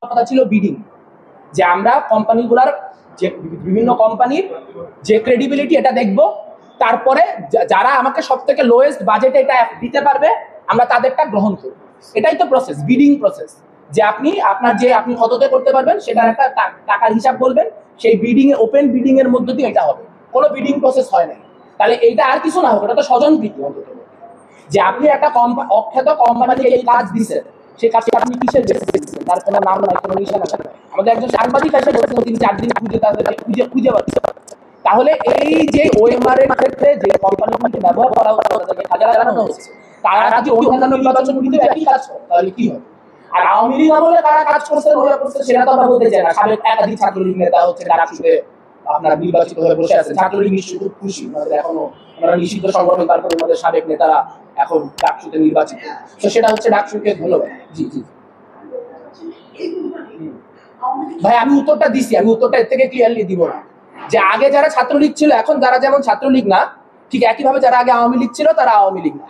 কথা ছিল বিডিং, যে আমরা কোম্পানিগুলার যে বিভিন্ন কোম্পানির যে ক্রেডিবিলিটি এটা দেখব, তারপরে যারা আমাকে সব থেকে লোয়েস্ট বাজেটে এটা দিতে পারবে আমরা তাদেরটা গ্রহণ করব। এটাই তো প্রসেস, বিডিং প্রসেস, যে আপনি আপনার যে আপনি কততে করতে পারবেন সেটার একটা টাকার হিসাব বলবেন, সেই বিডিং এ ওপেন বিডিং এর মধ্য দিয়ে এটা হবে। কোনো বিডিং প্রসেস হয় না, তাহলে এইটা আর কিছু না হোক, এটা তো স্বজনপ্রীতি অন্তত, যে আপনি একটা অখ্যাত কোম্পানিকে এই কাজ দিচ্ছেন, সেই কাজটা আপনি কিসের বেসিসে দিচ্ছেন তার কোনো নাম নাই, কোনো নিশানা নাই। আমাদের একজন সাংবাদিক এসে বলছেন তিনি 4 দিন খুঁজে তাদেরকে খুঁজে পাচ্ছেন। তাহলে এই যে ওএমআর এর ক্ষেত্রে যে কোম্পানিগুলিকে ব্যবহার করা হচ্ছে, তাদেরকে কাজে লাগানো হচ্ছে, তারা যদি অন্যান্য নির্বাচনগুলিতে একই কাজ করে তাহলে কি হবে? আর আওয়ামী লীগ আমলে কারা কাজ করছে সেটা তো আমরা বলতে চাই না। সাবেক একাধিক ছাত্রলীগ নেতা হচ্ছে ডাকসুতে আপনার নির্বাচিত হয়ে বসে আছেন। ছাত্রলীগ নিশ্চয়ই খুব খুশি, আমাদের এখনো আমরা নিষিদ্ধ সংগঠন, তারপরে আমাদের সাবেক নেতারা এখন ডাকসুতে নির্বাচিত, তো সেটা হচ্ছে ডাকসুকে ধন্যবাদ। জি জি ভাই, আমি উত্তরটা দিছি, আমি উত্তরটা এর থেকে ক্লিয়ারলি দিব না। যে আগে যারা ছাত্রলীগ ছিল এখন যারা যেমন ছাত্রলীগ না, ঠিক একইভাবে যারা আগে আওয়ামী লীগ ছিল তারা আওয়ামী লীগ না।